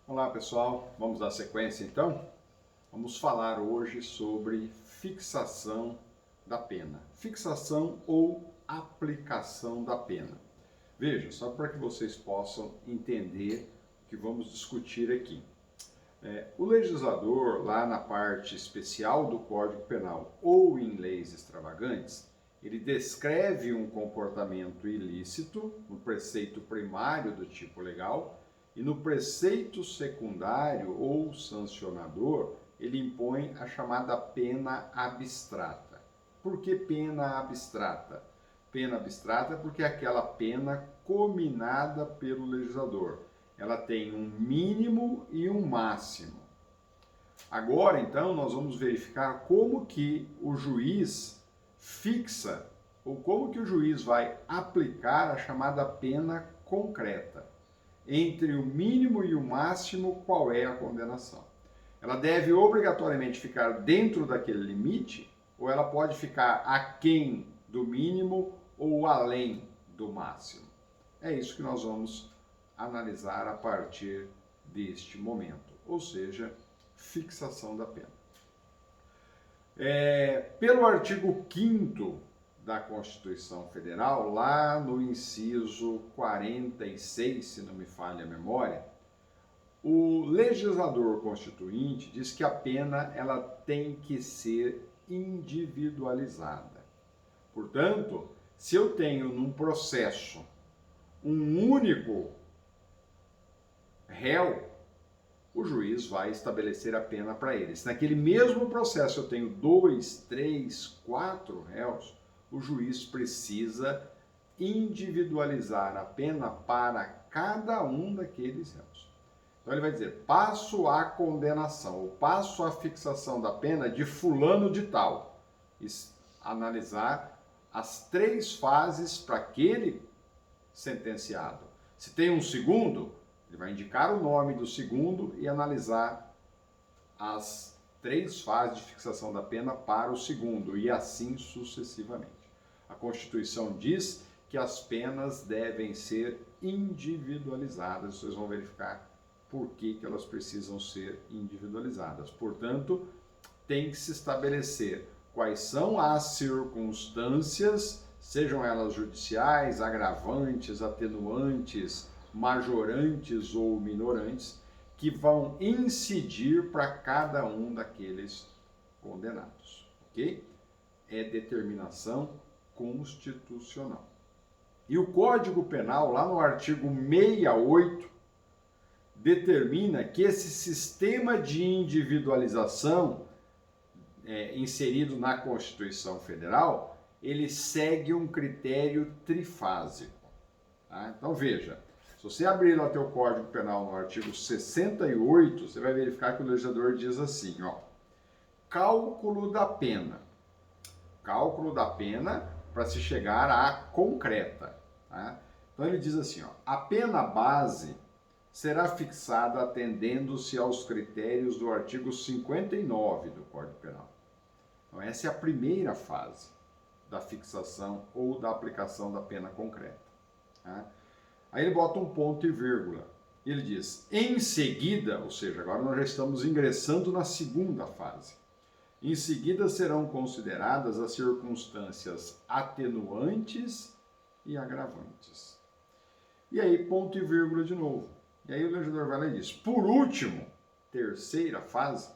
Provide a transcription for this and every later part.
Olá pessoal, vamos dar sequência então? Vamos falar hoje sobre fixação da pena. Fixação ou aplicação da pena. Veja, só para que vocês possam entender o que vamos discutir aqui. O legislador, lá na parte especial do Código Penal ou em leis extravagantes, ele descreve um comportamento ilícito no preceito primário do tipo legal e no preceito secundário ou sancionador, ele impõe a chamada pena abstrata. Por que pena abstrata? Pena abstrata porque é aquela pena cominada pelo legislador. Ela tem um mínimo e um máximo. Agora, então, nós vamos verificar como que o juiz fixa ou como que o juiz vai aplicar a chamada pena concreta. Entre o mínimo e o máximo, qual é a condenação? Ela deve obrigatoriamente ficar dentro daquele limite ou ela pode ficar aquém do mínimo ou além do máximo? É isso que nós vamos analisar a partir deste momento, ou seja, fixação da pena. Pelo artigo 5º da Constituição Federal, lá no inciso 46, se não me falha a memória, o legislador constituinte diz que a pena ela tem que ser individualizada. Portanto, se eu tenho num processo um único réu, o juiz vai estabelecer a pena para ele. Se naquele mesmo processo eu tenho 2, 3, 4 réus, o juiz precisa individualizar a pena para cada um daqueles réus. Então ele vai dizer, passo a condenação, ou passo a fixação da pena de fulano de tal. E analisar as 3 fases para aquele sentenciado. Se tem um segundo, ele vai indicar o nome do segundo e analisar as 3 fases de fixação da pena para o segundo, e assim sucessivamente. A Constituição diz que as penas devem ser individualizadas. Vocês vão verificar por que elas precisam ser individualizadas. Portanto, tem que se estabelecer quais são as circunstâncias, sejam elas judiciais, agravantes, atenuantes, majorantes ou minorantes, que vão incidir para cada um daqueles condenados, ok? É determinação constitucional. E o Código Penal, lá no artigo 68, determina que esse sistema de individualização inserido na Constituição Federal, ele segue um critério trifásico. Tá? Então veja, se você abrir lá teu Código Penal no artigo 68, você vai verificar que o legislador diz assim, ó, cálculo da pena. Cálculo da pena para se chegar à concreta. Tá? Então ele diz assim, ó, a pena base será fixada atendendo-se aos critérios do artigo 59 do Código Penal. Então essa é a primeira fase da fixação ou da aplicação da pena concreta. Tá? Aí ele bota um ponto e vírgula. Ele diz, em seguida, ou seja, agora nós já estamos ingressando na segunda fase. Em seguida serão consideradas as circunstâncias atenuantes e agravantes. E aí, ponto e vírgula de novo. E aí o legislador vai lá e diz, por último, terceira fase,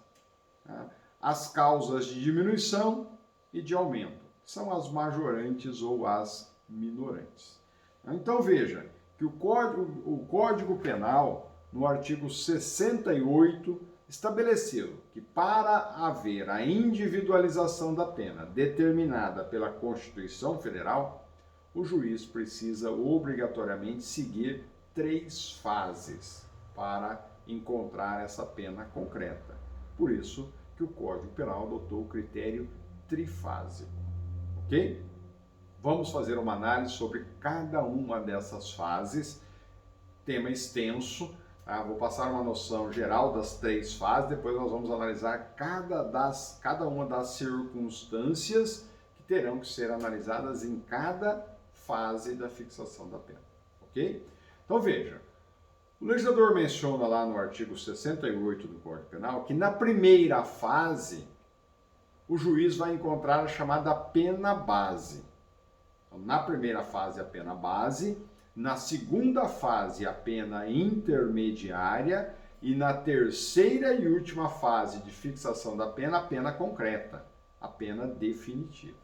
tá, as causas de diminuição e de aumento, que são as majorantes ou as minorantes. Então veja que o Código Penal, no artigo 68, estabeleceu que para haver a individualização da pena determinada pela Constituição Federal, o juiz precisa obrigatoriamente seguir 3 fases para encontrar essa pena concreta. Por isso que o Código Penal adotou o critério trifásico. Ok? Vamos fazer uma análise sobre cada uma dessas fases. Tema extenso. Tá? Vou passar uma noção geral das 3 fases, depois nós vamos analisar cada uma das circunstâncias que terão que ser analisadas em cada fase da fixação da pena. Ok? Então veja, O legislador menciona lá no artigo 68 do Código Penal que na primeira fase o juiz vai encontrar a chamada pena base. Então, na primeira fase a pena base, na segunda fase a pena intermediária e na terceira e última fase de fixação da pena, a pena concreta, a pena definitiva.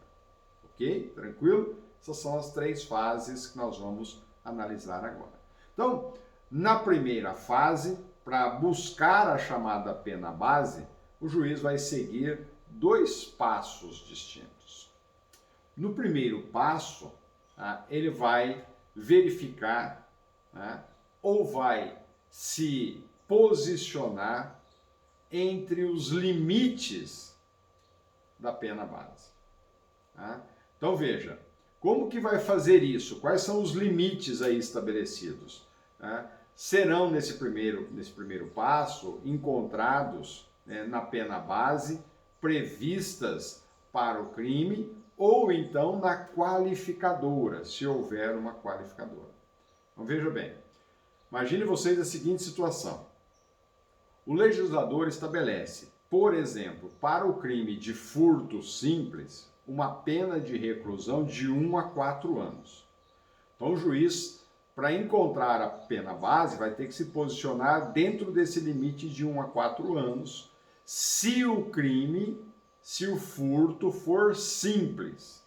Ok? Tranquilo? Essas são as 3 fases que nós vamos analisar agora. Então, na primeira fase, para buscar a chamada pena base, o juiz vai seguir 2 passos distintos. No primeiro passo, ele vai verificar, ou vai se posicionar entre os limites da pena base. Então veja, como que vai fazer isso? Quais são os limites aí estabelecidos? Serão nesse primeiro passo encontrados na pena base previstas para o crime ou então na qualificadora, se houver uma qualificadora. Então veja bem, imagine vocês a seguinte situação. O legislador estabelece, por exemplo, para o crime de furto simples, uma pena de reclusão de 1 a 4 anos. Então o juiz, para encontrar a pena base, vai ter que se posicionar dentro desse limite de 1 a 4 anos, se o furto for simples.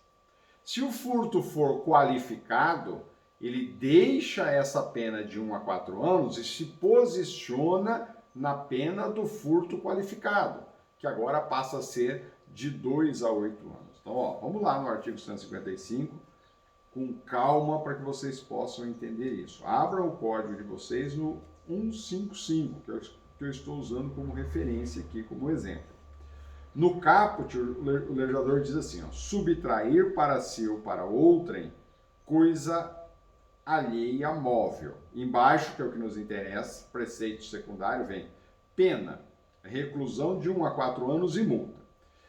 Se o furto for qualificado, ele deixa essa pena de 1 a 4 anos e se posiciona na pena do furto qualificado, que agora passa a ser de 2 a 8 anos. Então, vamos lá no artigo 155, com calma para que vocês possam entender isso. Abram o código de vocês no 155, que eu estou usando como referência aqui, como exemplo. No caput, o legislador diz assim, subtrair para si ou para outrem coisa alheia móvel. Embaixo, que é o que nos interessa, preceito secundário, vem pena, reclusão de 1 a 4 anos e multa.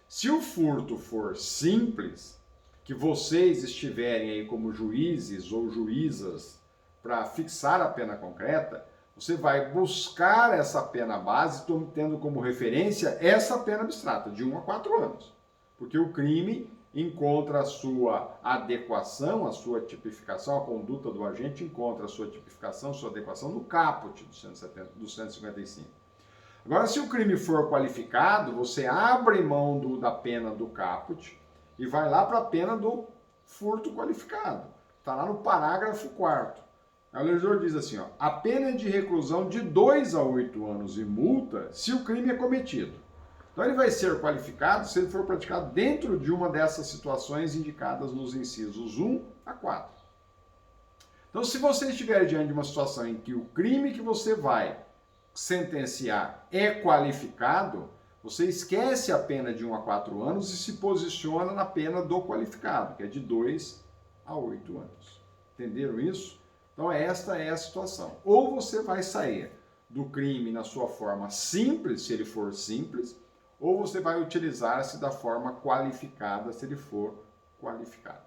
Se o furto for simples, que vocês estiverem aí como juízes ou juízas para fixar a pena concreta, você vai buscar essa pena base, tendo como referência essa pena abstrata, de 1 a 4 anos. Porque o crime encontra a sua adequação, a sua tipificação, a conduta do agente encontra a sua tipificação, sua adequação no caput do 155. Agora, se o crime for qualificado, você abre mão da pena do caput e vai lá para a pena do furto qualificado. Está lá no parágrafo 4º. O legislador diz assim, a pena é de reclusão de 2 a 8 anos e multa se o crime é cometido. Então ele vai ser qualificado se ele for praticado dentro de uma dessas situações indicadas nos incisos 1 a 4. Então, se você estiver diante de uma situação em que o crime que você vai sentenciar é qualificado, você esquece a pena de 1 a 4 anos e se posiciona na pena do qualificado, que é de 2 a 8 anos. Entenderam isso? Então, esta é a situação. Ou você vai sair do crime na sua forma simples, se ele for simples, ou você vai utilizar-se da forma qualificada, se ele for qualificado.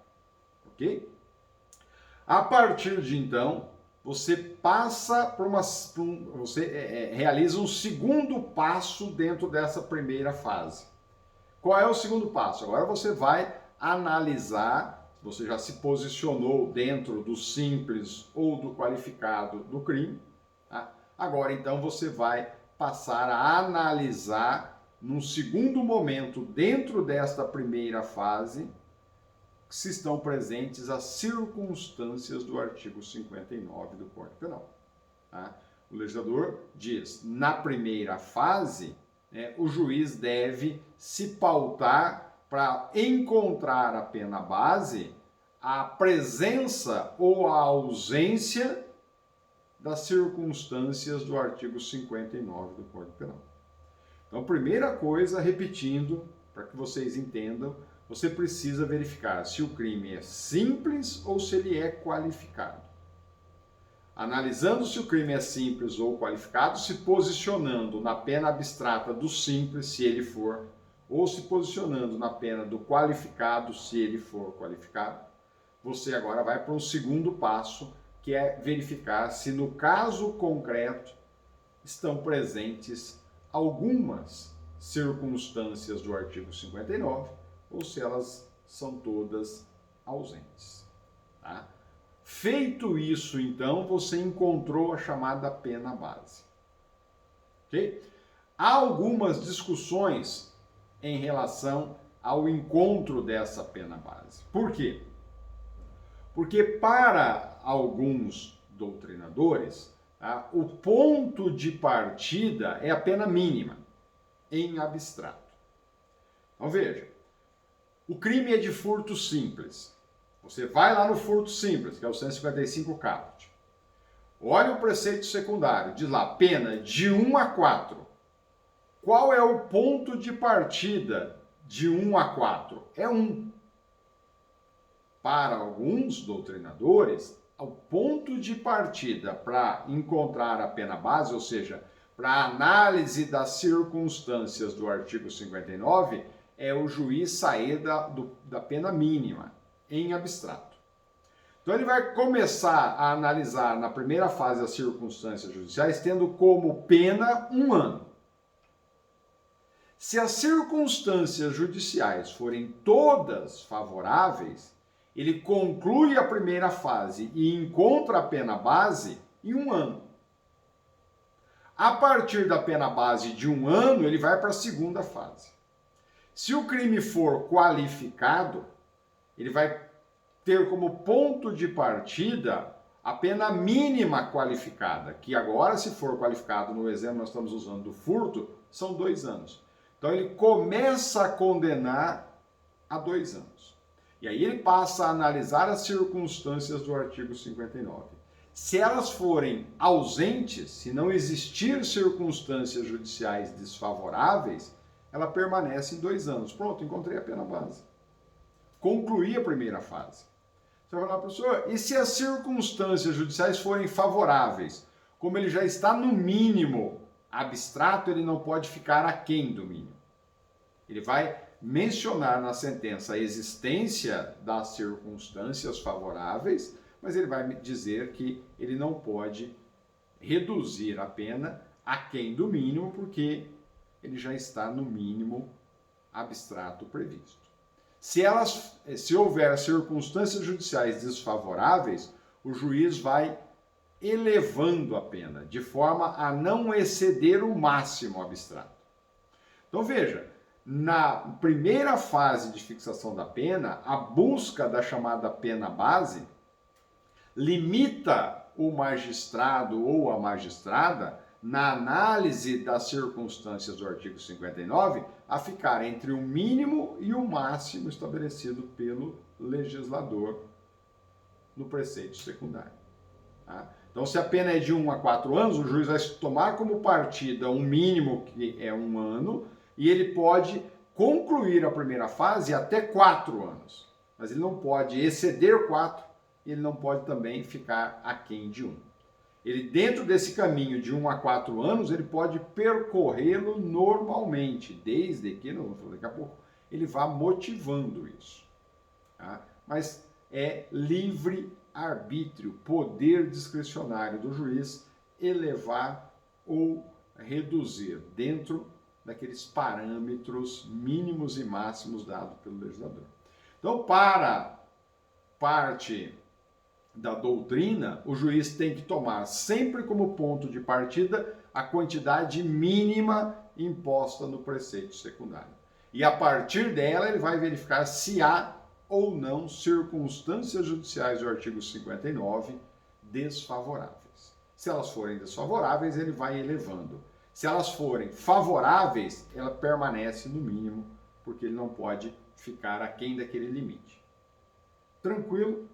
Ok? A partir de então, você passa por realiza um segundo passo dentro dessa primeira fase. Qual é o segundo passo? Agora você vai analisar, você já se posicionou dentro do simples ou do qualificado do crime. Tá? Agora então você vai passar a analisar num segundo momento, dentro desta primeira fase, se estão presentes as circunstâncias do artigo 59 do Código Penal. Tá? O legislador diz, na primeira fase, o juiz deve se pautar para encontrar a pena base a presença ou a ausência das circunstâncias do artigo 59 do Código Penal. Então, primeira coisa, repetindo, para que vocês entendam, você precisa verificar se o crime é simples ou se ele é qualificado. Analisando se o crime é simples ou qualificado, se posicionando na pena abstrata do simples, se ele for, ou se posicionando na pena do qualificado, se ele for qualificado, você agora vai para um segundo passo, que é verificar se no caso concreto estão presentes algumas circunstâncias do artigo 59 ou se elas são todas ausentes. Tá? Feito isso, então, você encontrou a chamada pena base. Ok? Há algumas discussões em relação ao encontro dessa pena base. Por quê? Porque para alguns doutrinadores, tá, o ponto de partida é a pena mínima, em abstrato. Então veja, o crime é de furto simples. Você vai lá no furto simples, que é o 155 caput. Olha o preceito secundário, diz lá, pena de 1 a 4. Qual é o ponto de partida de 1 a 4? É 1. Para alguns doutrinadores, o ponto de partida para encontrar a pena base, ou seja, para a análise das circunstâncias do artigo 59, é o juiz sair da pena mínima, em abstrato. Então ele vai começar a analisar na primeira fase as circunstâncias judiciais, tendo como pena 1 ano. Se as circunstâncias judiciais forem todas favoráveis, ele conclui a primeira fase e encontra a pena base em 1 ano. A partir da pena base de 1 ano, ele vai para a segunda fase. Se o crime for qualificado, ele vai ter como ponto de partida a pena mínima qualificada, que agora, se for qualificado no exemplo que nós estamos usando do furto, são 2 anos. Então ele começa a condenar a 2 anos. E aí ele passa a analisar as circunstâncias do artigo 59. Se elas forem ausentes, se não existir circunstâncias judiciais desfavoráveis, ela permanece em 2 anos. Pronto, encontrei a pena base. Concluí a primeira fase. Você vai falar, professor, e se as circunstâncias judiciais forem favoráveis? Como ele já está no mínimo abstrato, ele não pode ficar aquém do mínimo. Ele vai mencionar na sentença a existência das circunstâncias favoráveis, mas ele vai dizer que ele não pode reduzir a pena aquém do mínimo, porque ele já está no mínimo abstrato previsto. Se houver circunstâncias judiciais desfavoráveis, o juiz vai elevando a pena, de forma a não exceder o máximo abstrato. Então veja, na primeira fase de fixação da pena, a busca da chamada pena base limita o magistrado ou a magistrada, na análise das circunstâncias do artigo 59, a ficar entre o mínimo e o máximo estabelecido pelo legislador no preceito secundário. Tá? Então, se a pena é de 1 a 4 anos, o juiz vai tomar como partida um mínimo que é 1 ano, e ele pode concluir a primeira fase até 4 anos. Mas ele não pode exceder 4, e ele não pode também ficar aquém de 1. Ele, dentro desse caminho de 1 a 4 anos, ele pode percorrê-lo normalmente, desde que, não vou falar daqui a pouco, ele vá motivando isso. Tá? Mas é livre arbítrio, poder discricionário do juiz elevar ou reduzir dentro daqueles parâmetros mínimos e máximos dados pelo legislador. Então, para parte da doutrina, o juiz tem que tomar sempre como ponto de partida a quantidade mínima imposta no preceito secundário. E a partir dela ele vai verificar se há ou não circunstâncias judiciais do artigo 59 desfavoráveis. Se elas forem desfavoráveis, ele vai elevando. Se elas forem favoráveis, ela permanece no mínimo, porque ele não pode ficar aquém daquele limite. Tranquilo?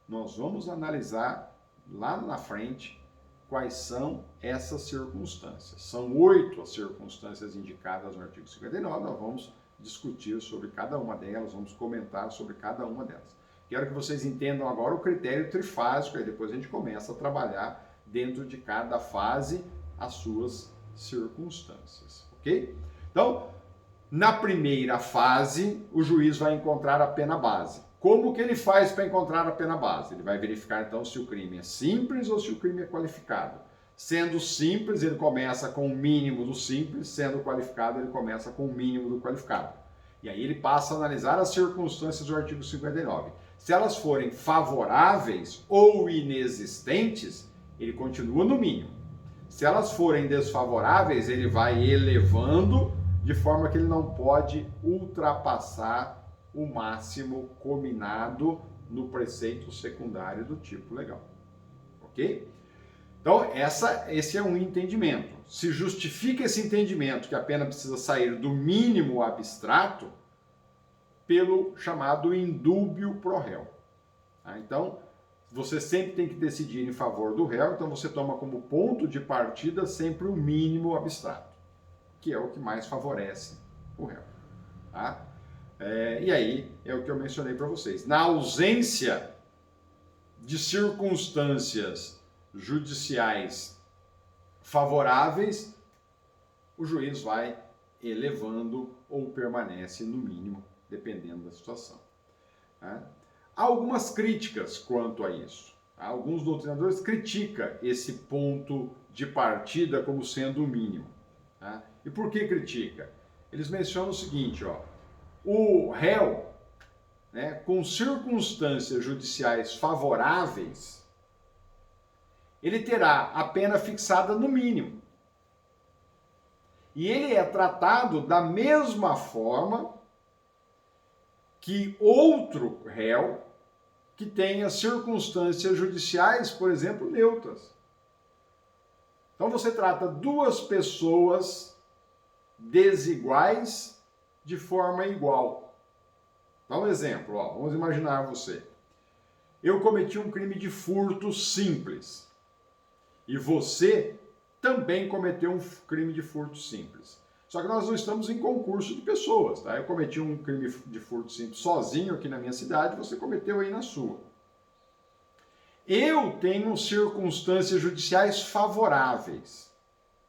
Nós vamos analisar lá na frente quais são essas circunstâncias. São 8 as circunstâncias indicadas no artigo 59, nós vamos discutir sobre cada uma delas, vamos comentar sobre cada uma delas. Quero que vocês entendam agora o critério trifásico, e depois a gente começa a trabalhar dentro de cada fase as suas circunstâncias, ok? Então, na primeira fase, o juiz vai encontrar a pena base. Como que ele faz para encontrar a pena base? Ele vai verificar então se o crime é simples ou se o crime é qualificado. Sendo simples, ele começa com o mínimo do simples, sendo qualificado, ele começa com o mínimo do qualificado. E aí ele passa a analisar as circunstâncias do artigo 59. Se elas forem favoráveis ou inexistentes, ele continua no mínimo. Se elas forem desfavoráveis, ele vai elevando de forma que ele não pode ultrapassar o máximo combinado no preceito secundário do tipo legal. Ok? Então, esse é um entendimento. Se justifica esse entendimento que a pena precisa sair do mínimo abstrato pelo chamado indúbio pro réu. Tá? Então, você sempre tem que decidir em favor do réu, então você toma como ponto de partida sempre o mínimo abstrato, que é o que mais favorece o réu. Tá? E aí é o que eu mencionei para vocês. Na ausência de circunstâncias judiciais favoráveis, o juiz vai elevando ou permanece no mínimo, dependendo da situação. Tá? Há algumas críticas quanto a isso. Alguns doutrinadores criticam esse ponto de partida como sendo o mínimo. Tá? E por que critica? Eles mencionam o seguinte, ó. O réu, né, com circunstâncias judiciais favoráveis, ele terá a pena fixada no mínimo. E ele é tratado da mesma forma que outro réu que tenha circunstâncias judiciais, por exemplo, neutras. Então você trata duas pessoas desiguais de forma igual. Dá um exemplo, ó. Vamos imaginar você. Eu cometi um crime de furto simples. E você também cometeu um crime de furto simples. Só que nós não estamos em concurso de pessoas, tá? Eu cometi um crime de furto simples sozinho aqui na minha cidade, você cometeu aí na sua. Eu tenho circunstâncias judiciais favoráveis.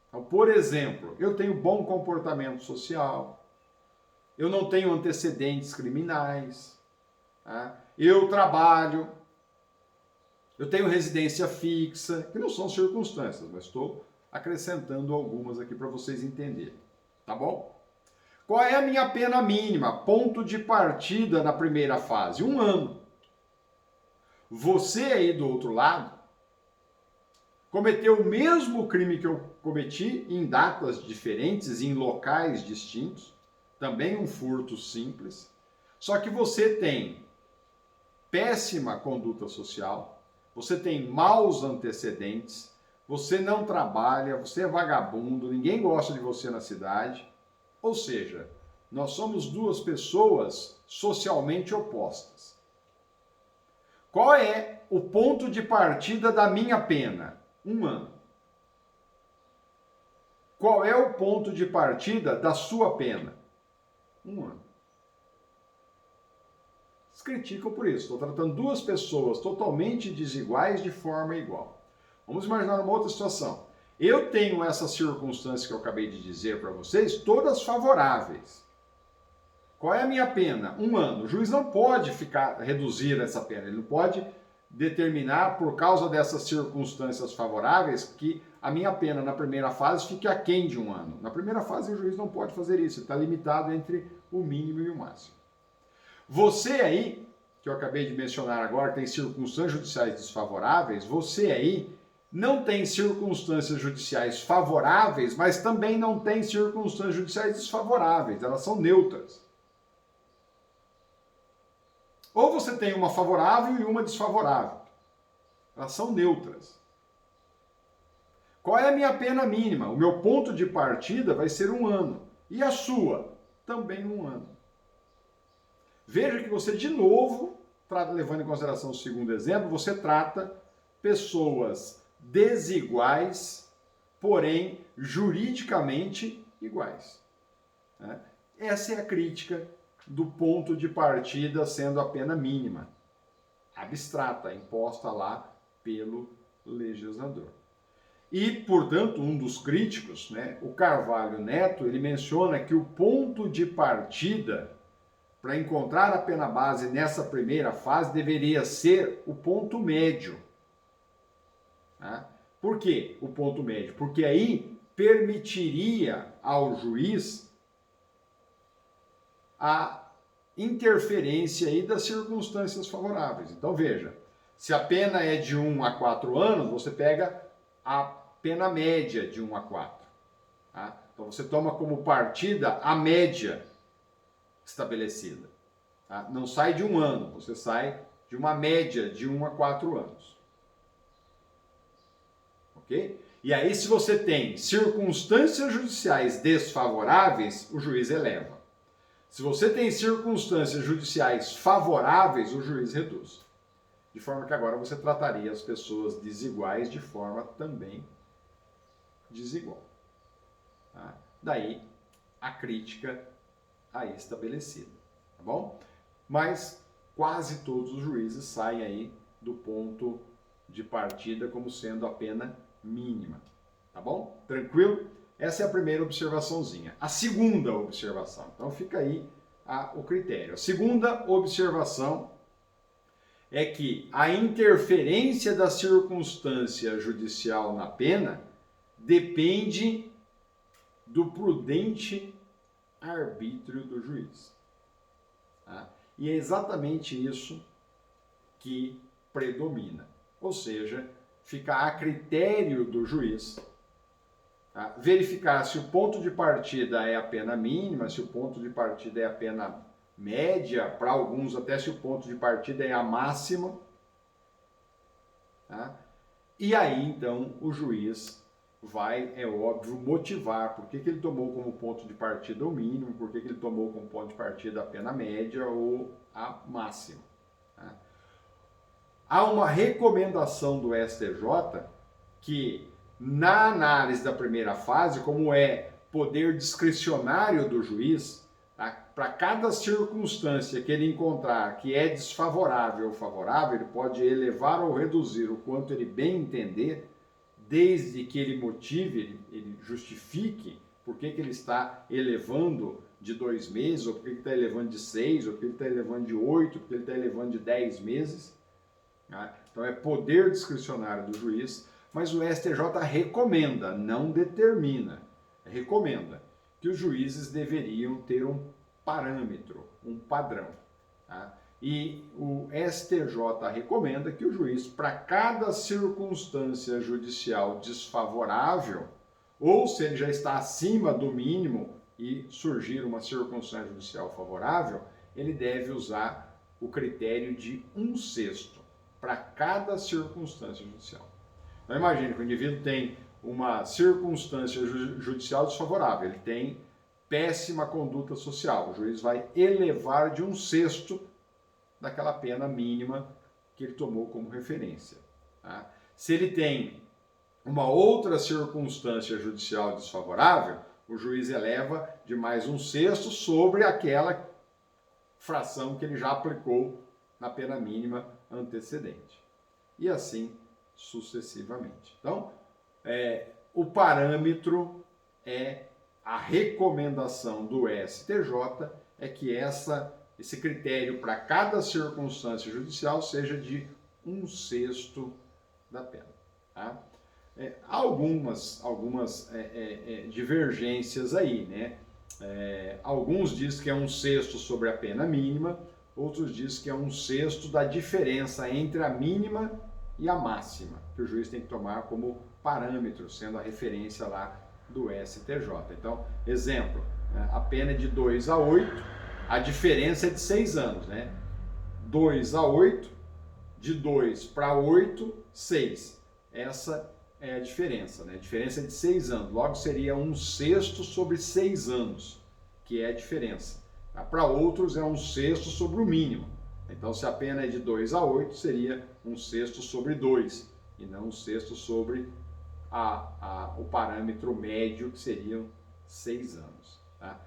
Então, por exemplo, eu tenho bom comportamento social, eu não tenho antecedentes criminais, tá? Eu trabalho, eu tenho residência fixa, que não são circunstâncias, mas estou acrescentando algumas aqui para vocês entenderem, tá bom? Qual é a minha pena mínima? Ponto de partida na primeira fase, 1 ano. Você aí do outro lado cometeu o mesmo crime que eu cometi em datas diferentes, em locais distintos, também um furto simples, só que você tem péssima conduta social, você tem maus antecedentes, você não trabalha, você é vagabundo, ninguém gosta de você na cidade, ou seja, nós somos duas pessoas socialmente opostas. Qual é o ponto de partida da minha pena? 1 ano. Qual é o ponto de partida da sua pena? 1 ano. Eles criticam por isso. Estou tratando duas pessoas totalmente desiguais de forma igual. Vamos imaginar uma outra situação. Eu tenho essas circunstâncias que eu acabei de dizer para vocês, todas favoráveis. Qual é a minha pena? 1 ano. O juiz não pode reduzir essa pena. Ele não pode determinar, por causa dessas circunstâncias favoráveis, que a minha pena na primeira fase fique aquém de 1 ano. Na primeira fase o juiz não pode fazer isso, ele está limitado entre o mínimo e o máximo. Você aí, que eu acabei de mencionar agora, tem circunstâncias judiciais desfavoráveis, você aí não tem circunstâncias judiciais favoráveis, mas também não tem circunstâncias judiciais desfavoráveis, elas são neutras. Ou você tem uma favorável e uma desfavorável. Elas são neutras. Qual é a minha pena mínima? O meu ponto de partida vai ser 1 ano. E a sua? Também 1 ano. Veja que você, de novo, levando em consideração o segundo exemplo, você trata pessoas desiguais, porém juridicamente iguais. Essa é a crítica do ponto de partida sendo a pena mínima, abstrata, imposta lá pelo legislador. E, portanto, um dos críticos, o Carvalho Neto, ele menciona que o ponto de partida para encontrar a pena base nessa primeira fase deveria ser o ponto médio. Tá? Por que o ponto médio? Porque aí permitiria ao juiz a interferência aí das circunstâncias favoráveis. Então veja, se a pena é de 1 a 4 anos, você pega a pena média de 1 a 4. Tá? Então você toma como partida a média estabelecida. Tá? Não sai de 1 ano, você sai de uma média de 1 a 4 anos. Ok? E aí, se você tem circunstâncias judiciais desfavoráveis, o juiz eleva. Se você tem circunstâncias judiciais favoráveis, o juiz reduz. De forma que agora você trataria as pessoas desiguais de forma também desigual. Tá? Daí a crítica aí estabelecida. Tá bom? Mas quase todos os juízes saem aí do ponto de partida como sendo a pena mínima. Tá bom? Tranquilo? Essa é a primeira observaçãozinha. A segunda observação. Então fica aí o critério. A segunda observação é que a interferência da circunstância judicial na pena depende do prudente arbítrio do juiz. Tá? E é exatamente isso que predomina. Ou seja, fica a critério do juiz verificar se o ponto de partida é a pena mínima, se o ponto de partida é a pena média, para alguns até se o ponto de partida é a máxima. Tá? E aí, então, o juiz vai, é óbvio, motivar por que ele tomou como ponto de partida o mínimo, por que ele tomou como ponto de partida a pena média ou a máxima. Tá? Há uma recomendação do STJ que, na análise da primeira fase, como é poder discricionário do juiz, tá? Para cada circunstância que ele encontrar que é desfavorável ou favorável, ele pode elevar ou reduzir o quanto ele bem entender, desde que ele motive, ele justifique por que ele está elevando de 2 meses, ou por que ele está elevando de 6, ou por que ele está elevando de 8, ou por que ele está elevando de 10 meses. Tá? Então é poder discricionário do juiz, mas o STJ recomenda, não determina, recomenda que os juízes deveriam ter um parâmetro, um padrão. Tá? E o STJ recomenda que o juiz, para cada circunstância judicial desfavorável, ou se ele já está acima do mínimo e surgir uma circunstância judicial favorável, ele deve usar o critério de 1/6 para cada circunstância judicial. Então imagine que o indivíduo tem uma circunstância judicial desfavorável, ele tem péssima conduta social, o juiz vai elevar de 1/6 daquela pena mínima que ele tomou como referência. Tá? Se ele tem uma outra circunstância judicial desfavorável, o juiz eleva de mais 1/6 sobre aquela fração que ele já aplicou na pena mínima antecedente. E assim sucessivamente. Então, o parâmetro é a recomendação do STJ é que esse critério para cada circunstância judicial seja de 1/6 da pena. Tá? Há algumas divergências aí, né? Alguns dizem que é 1/6 sobre a pena mínima, outros dizem que é 1/6 da diferença entre a mínima e a máxima, que o juiz tem que tomar como parâmetro, sendo a referência lá do STJ. Então, exemplo, a pena é de 2 a 8, a diferença é de 6 anos, né? 2 a 8, de 2 para 8, 6. Essa é a diferença, né? A diferença é de 6 anos, logo seria 1/6 sobre 6 anos, que é a diferença. Para outros é 1/6 sobre o mínimo. Então, se a pena é de 2 a 8, seria 1/6 sobre 2, e não 1/6 sobre o parâmetro médio, que seriam 6 anos. Tá?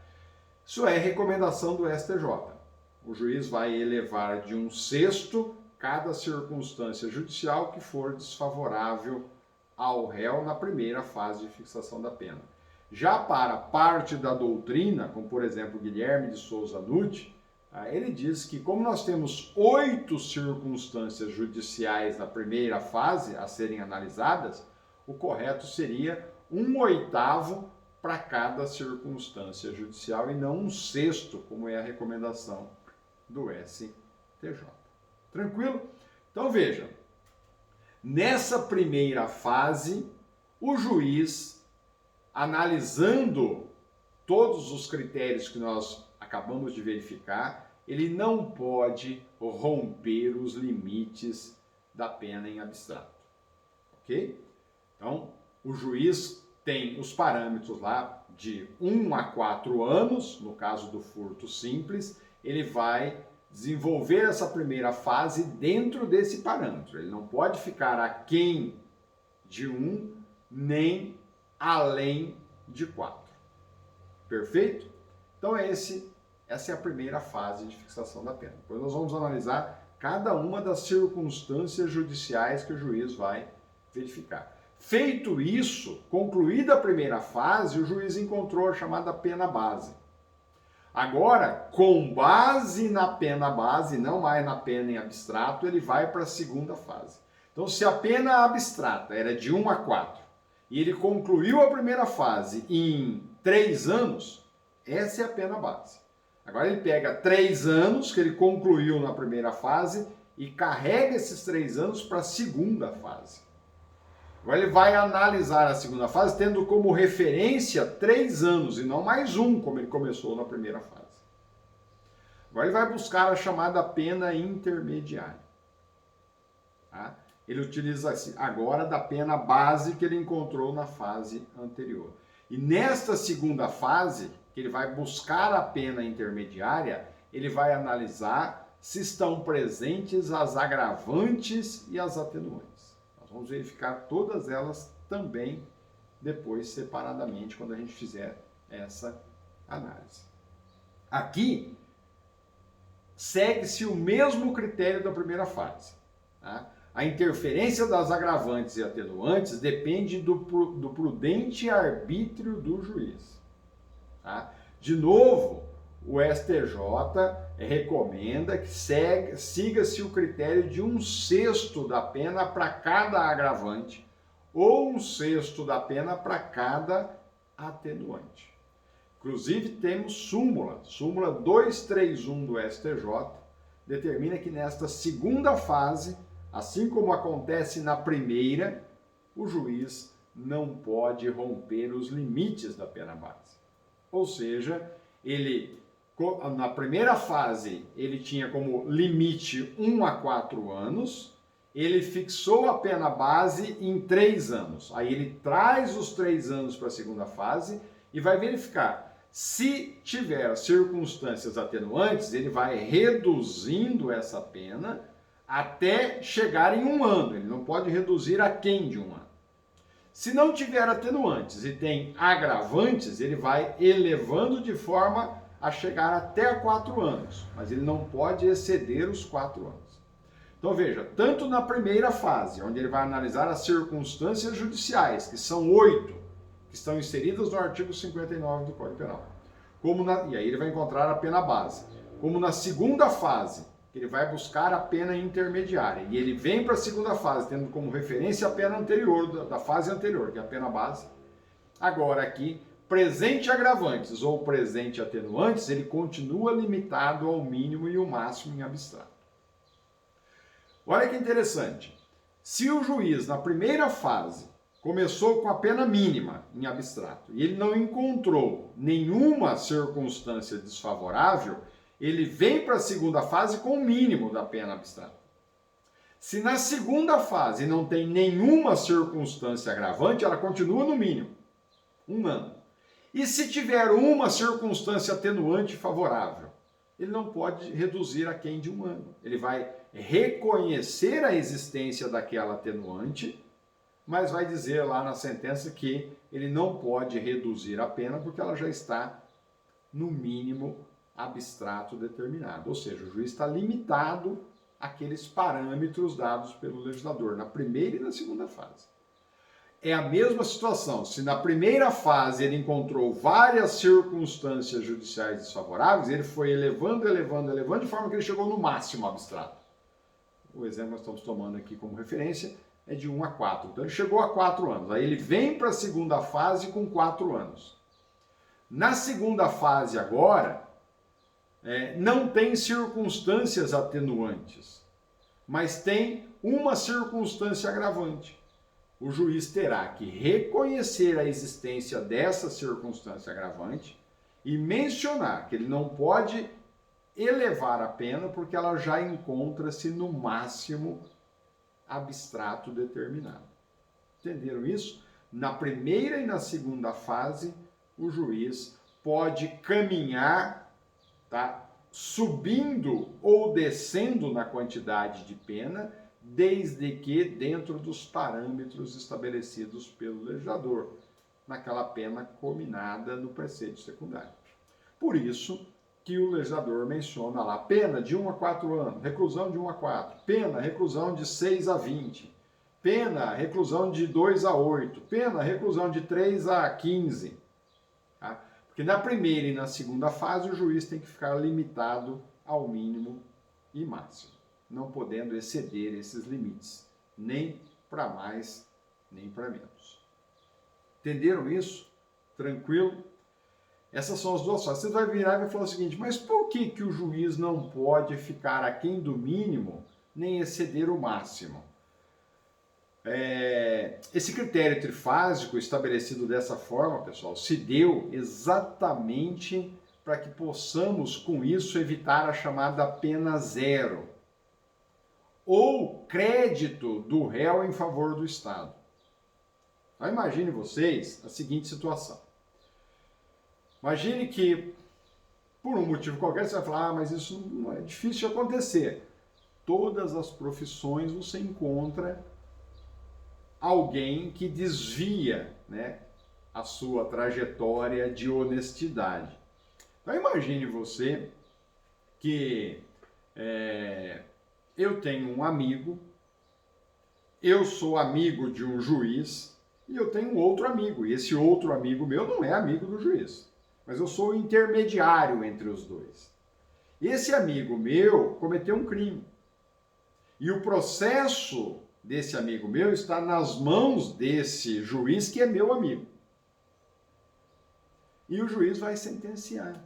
Isso é recomendação do STJ. O juiz vai elevar de 1/6 cada circunstância judicial que for desfavorável ao réu na primeira fase de fixação da pena. Já para parte da doutrina, como por exemplo Guilherme de Souza Nutti, Ele diz que como nós temos 8 circunstâncias judiciais na primeira fase a serem analisadas, o correto seria 1/8 para cada circunstância judicial e não 1/6, como é a recomendação do STJ. Tranquilo? Então veja, nessa primeira fase, o juiz, analisando todos os critérios que nós acabamos de verificar, ele não pode romper os limites da pena em abstrato. Ok? Então, o juiz tem os parâmetros lá de 1 a 4 anos, no caso do furto simples, ele vai desenvolver essa primeira fase dentro desse parâmetro. Ele não pode ficar aquém de 1, nem além de 4. Perfeito? Então essa é a primeira fase de fixação da pena. Depois nós vamos analisar cada uma das circunstâncias judiciais que o juiz vai verificar. Feito isso, concluída a primeira fase, o juiz encontrou a chamada pena base. Agora, com base na pena base, não mais na pena em abstrato, ele vai para a segunda fase. Então, se a pena abstrata era de 1 a 4 e ele concluiu a primeira fase em 3 anos, essa é a pena base. Agora ele pega 3 anos que ele concluiu na primeira fase e carrega esses 3 anos para a segunda fase. Agora ele vai analisar a segunda fase tendo como referência 3 anos e não mais 1, como ele começou na primeira fase. Agora ele vai buscar a chamada pena intermediária. Tá? Ele utiliza agora da pena base que ele encontrou na fase anterior. E nesta segunda fase, que ele vai buscar a pena intermediária, ele vai analisar se estão presentes as agravantes e as atenuantes. Nós vamos verificar todas elas também depois separadamente quando a gente fizer essa análise. Aqui segue-se o mesmo critério da primeira fase. Tá? A interferência das agravantes e atenuantes depende do prudente arbítrio do juiz. Tá? De novo, o STJ recomenda que siga-se o critério de 1/6 da pena para cada agravante ou 1/6 da pena para cada atenuante. Inclusive temos súmula 231 do STJ, determina que nesta segunda fase, assim como acontece na primeira, o juiz não pode romper os limites da pena base. Ou seja, na primeira fase, ele tinha como limite 1 a 4 anos, ele fixou a pena base em 3 anos. Aí ele traz os 3 anos para a segunda fase e vai verificar. Se tiver circunstâncias atenuantes, ele vai reduzindo essa pena até chegar em 1 ano. Ele não pode reduzir aquém de 1 ano. Se não tiver atenuantes e tem agravantes, ele vai elevando de forma a chegar até 4 anos, mas ele não pode exceder os 4 anos. Então veja, tanto na primeira fase, onde ele vai analisar as circunstâncias judiciais, que são 8, que estão inseridas no artigo 59 do Código Penal, e aí ele vai encontrar a pena base, como na segunda fase, ele vai buscar a pena intermediária, e ele vem para a segunda fase, tendo como referência a pena anterior, da fase anterior, que é a pena base. Agora aqui, presente agravantes ou presente atenuantes, ele continua limitado ao mínimo e o máximo em abstrato. Olha que interessante. Se o juiz, na primeira fase, começou com a pena mínima em abstrato e ele não encontrou nenhuma circunstância desfavorável, ele vem para a segunda fase com o mínimo da pena abstrata. Se na segunda fase não tem nenhuma circunstância agravante, ela continua no mínimo, 1 ano. E se tiver uma circunstância atenuante favorável, ele não pode reduzir aquém de 1 ano. Ele vai reconhecer a existência daquela atenuante, mas vai dizer lá na sentença que ele não pode reduzir a pena porque ela já está no mínimo abstrato determinado. Ou seja, o juiz está limitado àqueles parâmetros dados pelo legislador na primeira e na segunda fase. é a mesma situação. Se na primeira fase ele encontrou várias circunstâncias judiciais desfavoráveis, ele foi elevando, de forma que ele chegou no máximo abstrato. O exemplo que nós estamos tomando aqui como referência é de 1 a 4. Então ele chegou a 4 anos. Aí ele vem para a segunda fase com 4 anos. Na segunda fase agora, não tem circunstâncias atenuantes, mas tem uma circunstância agravante. O juiz terá que reconhecer a existência dessa circunstância agravante e mencionar que ele não pode elevar a pena porque ela já encontra-se no máximo abstrato determinado. Entenderam isso? Na primeira e na segunda fase, o juiz pode caminhar, tá, subindo ou descendo na quantidade de pena, desde que dentro dos parâmetros estabelecidos pelo legislador, naquela pena combinada no preceito secundário. Por isso que o legislador menciona lá pena de 1 a 4 anos, reclusão de 1 a 4, pena, reclusão de 6 a 20, pena, reclusão de 2 a 8, pena, reclusão de 3 a 15. Tá? Porque na primeira e na segunda fase o juiz tem que ficar limitado ao mínimo e máximo, não podendo exceder esses limites, nem para mais, nem para menos. Entenderam isso? Tranquilo? Essas são as duas fases. Você vai virar e vai falar o seguinte, mas por que o juiz não pode ficar aquém do mínimo, nem exceder o máximo? Esse critério trifásico estabelecido dessa forma, pessoal, se deu exatamente para que possamos, com isso, evitar a chamada pena zero, ou crédito do réu em favor do Estado. Então, imagine vocês a seguinte situação. Imagine que, por um motivo qualquer, você vai falar, mas isso não é difícil de acontecer. Todas as profissões você encontra alguém que desvia, né, a sua trajetória de honestidade. Então imagine você que eu tenho um amigo, eu sou amigo de um juiz e eu tenho um outro amigo. E esse outro amigo meu não é amigo do juiz, mas eu sou o intermediário entre os dois. Esse amigo meu cometeu um crime. E o processo desse amigo meu está nas mãos desse juiz que é meu amigo. E o juiz vai sentenciar.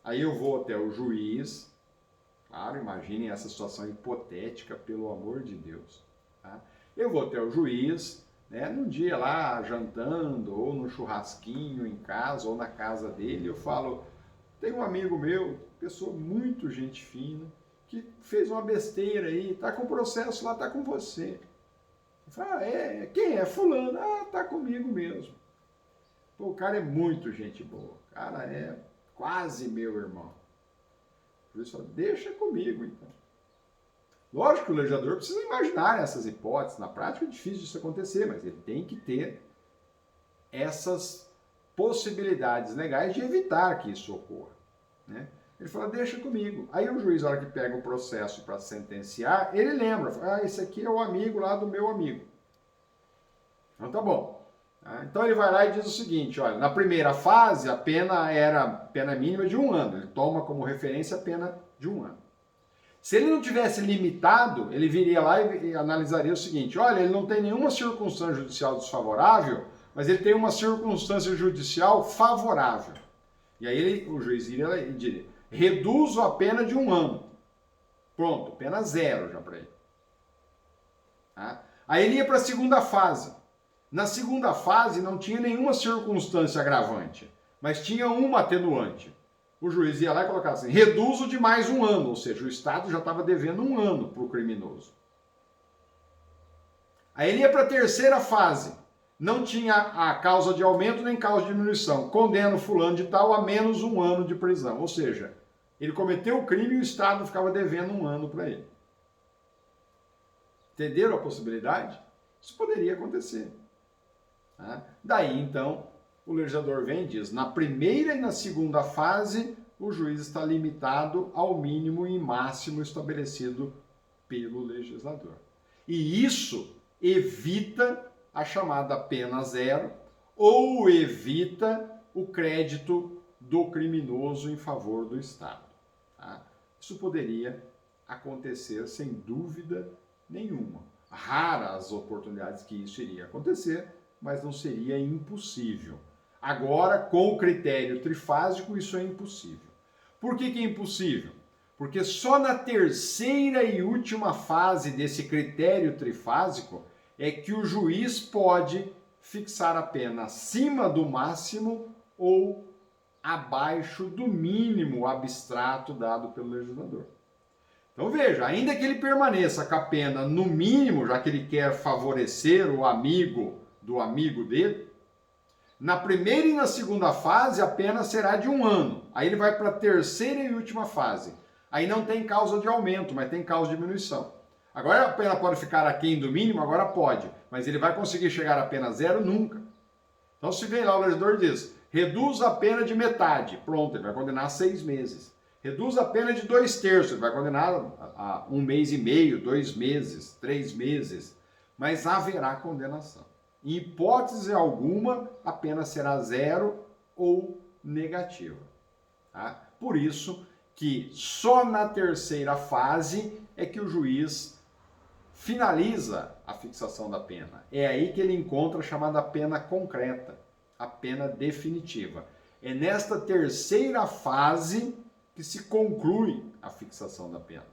Aí eu vou até o juiz, claro, imaginem essa situação hipotética, pelo amor de Deus. Tá? Eu vou até o juiz, né, num dia lá jantando, ou no churrasquinho em casa, ou na casa dele, eu falo, tem um amigo meu, pessoa muito gente fina, que fez uma besteira aí, tá com o processo lá, tá com você. Eu falo, quem é? Fulano. Ah, tá comigo mesmo. Pô, o cara é muito gente boa, o cara é quase meu irmão. Por isso, deixa comigo, então. Lógico que o legislador precisa imaginar essas hipóteses. Na prática é difícil disso acontecer, mas ele tem que ter essas possibilidades legais de evitar que isso ocorra. Né? Ele fala, deixa comigo. Aí o juiz, na hora que pega o processo para sentenciar, ele lembra, fala, esse aqui é o amigo lá do meu amigo. Então tá bom. Então ele vai lá e diz o seguinte, olha, na primeira fase a pena era pena mínima de 1 ano. Ele toma como referência a pena de 1 ano. Se ele não tivesse limitado, ele viria lá e analisaria o seguinte, olha, ele não tem nenhuma circunstância judicial desfavorável, mas ele tem uma circunstância judicial favorável. E aí o juiz iria e diria, reduzo a pena de 1 ano. Pronto, pena 0 já para ele. Tá? Aí ele ia para a segunda fase. Na segunda fase não tinha nenhuma circunstância agravante, mas tinha uma atenuante. O juiz ia lá e colocava assim, reduzo de mais 1 ano, ou seja, o Estado já estava devendo 1 ano para o criminoso. Aí ele ia para a terceira fase. Não tinha a causa de aumento nem causa de diminuição. Condena o fulano de tal a menos 1 ano de prisão. Ou seja, ele cometeu o crime e o Estado ficava devendo 1 ano para ele. Entenderam a possibilidade? Isso poderia acontecer. Tá? Daí, então, o legislador vem e diz, na primeira e na segunda fase, o juiz está limitado ao mínimo e máximo estabelecido pelo legislador. E isso evita a chamada pena zero ou evita o crédito do criminoso em favor do Estado. Tá? Isso poderia acontecer sem dúvida nenhuma. Raras as oportunidades que isso iria acontecer, mas não seria impossível. Agora, com o critério trifásico, isso é impossível. Por que é impossível? Porque só na terceira e última fase desse critério trifásico é que o juiz pode fixar a pena acima do máximo ou abaixo do mínimo abstrato dado pelo legislador. Então veja, ainda que ele permaneça com a pena no mínimo, já que ele quer favorecer o amigo do amigo dele, na primeira e na segunda fase a pena será de 1 ano. Aí ele vai para a terceira e última fase. Aí não tem causa de aumento, mas tem causa de diminuição. Agora a pena pode ficar aquém do mínimo? Agora pode. Mas ele vai conseguir chegar à pena zero? Nunca. Então se vem lá o legislador e diz, reduz a pena de metade. Pronto, ele vai condenar a 6 meses. Reduz a pena de 2/3, ele vai condenar a 1 mês e meio, 2 meses, 3 meses. Mas haverá condenação. Em hipótese alguma, a pena será zero ou negativa. Tá? Por isso que só na terceira fase é que o juiz finaliza a fixação da pena. É aí que ele encontra a chamada pena concreta, a pena definitiva. É nesta terceira fase que se conclui a fixação da pena.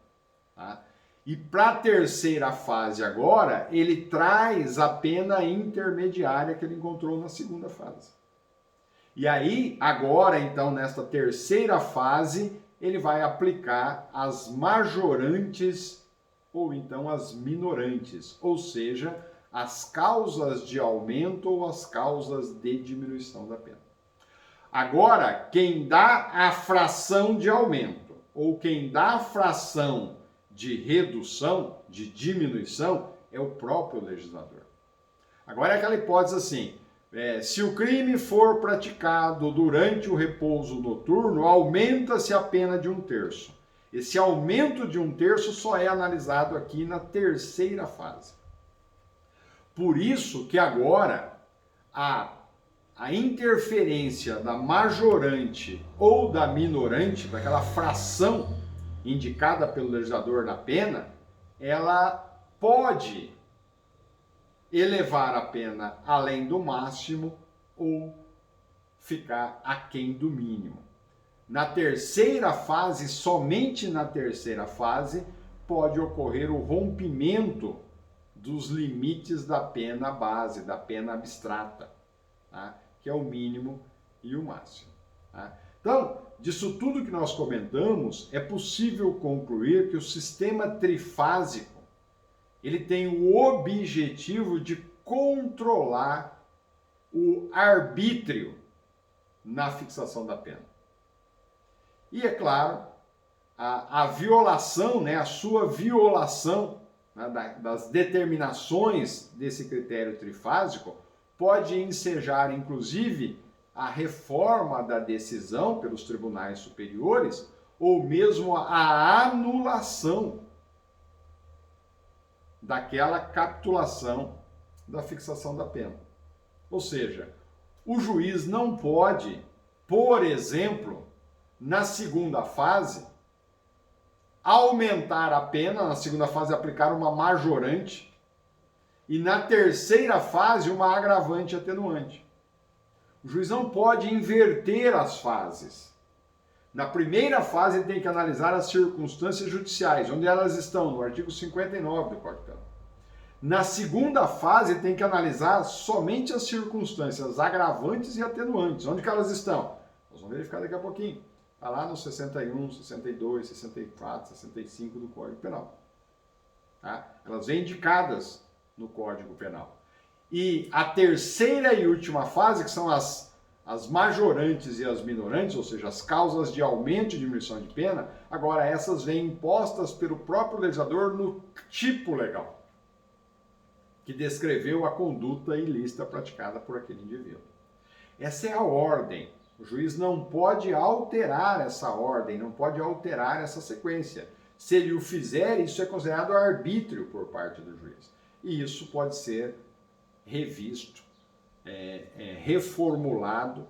Tá? E para a terceira fase agora, ele traz a pena intermediária que ele encontrou na segunda fase. E aí, agora, então, nesta terceira fase, ele vai aplicar as majorantes ou então as minorantes, ou seja, as causas de aumento ou as causas de diminuição da pena. Agora, quem dá a fração de aumento ou quem dá a fração de redução, de diminuição, é o próprio legislador. Agora é aquela hipótese assim, se o crime for praticado durante o repouso noturno, aumenta-se a pena de 1/3. Esse aumento de 1/3 só é analisado aqui na terceira fase. Por isso que agora a interferência da majorante ou da minorante, daquela fração indicada pelo legislador na pena, ela pode elevar a pena além do máximo ou ficar aquém do mínimo. Na terceira fase, somente na terceira fase, pode ocorrer o rompimento dos limites da pena base, da pena abstrata, tá? Que é o mínimo e o máximo. Tá? Então, disso tudo que nós comentamos, é possível concluir que o sistema trifásico ele tem o objetivo de controlar o arbítrio na fixação da pena. E, é claro, a violação, né, a sua violação, né, das determinações desse critério trifásico pode ensejar, inclusive, a reforma da decisão pelos tribunais superiores ou mesmo a anulação daquela capitulação da fixação da pena. Ou seja, o juiz não pode, por exemplo, na segunda fase, aumentar a pena, na segunda fase aplicar uma majorante e na terceira fase uma agravante atenuante. O juiz não pode inverter as fases. Na primeira fase ele tem que analisar as circunstâncias judiciais, onde elas estão, no artigo 59 do Código Penal. Na segunda fase tem que analisar somente as circunstâncias agravantes e atenuantes, onde que elas estão. Nós vamos verificar daqui a pouquinho. Está lá no 61, 62, 64, 65 do Código Penal. Tá? Elas vêm indicadas no Código Penal. E a terceira e última fase, que são as majorantes e as minorantes, ou seja, as causas de aumento e diminuição de pena, agora essas vêm impostas pelo próprio legislador no tipo legal, que descreveu a conduta ilícita praticada por aquele indivíduo. Essa é a ordem. O juiz não pode alterar essa ordem, não pode alterar essa sequência. Se ele o fizer, isso é considerado arbítrio por parte do juiz. E isso pode ser revisto, reformulado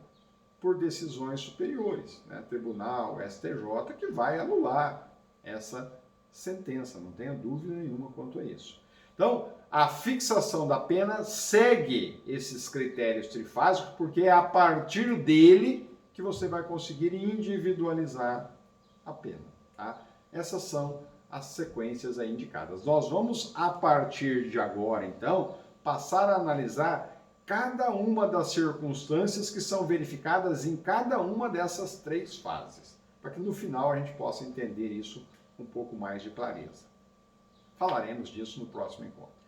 por decisões superiores, né? Tribunal, STJ, que vai anular essa sentença, não tenha dúvida nenhuma quanto a isso. Então, a fixação da pena segue esses critérios trifásicos, porque é a partir dele que você vai conseguir individualizar a pena, tá? Essas são as sequências aí indicadas. Nós vamos, a partir de agora, então, passar a analisar cada uma das circunstâncias que são verificadas em cada uma dessas 3 fases, para que no final a gente possa entender isso com um pouco mais de clareza. Falaremos disso no próximo encontro.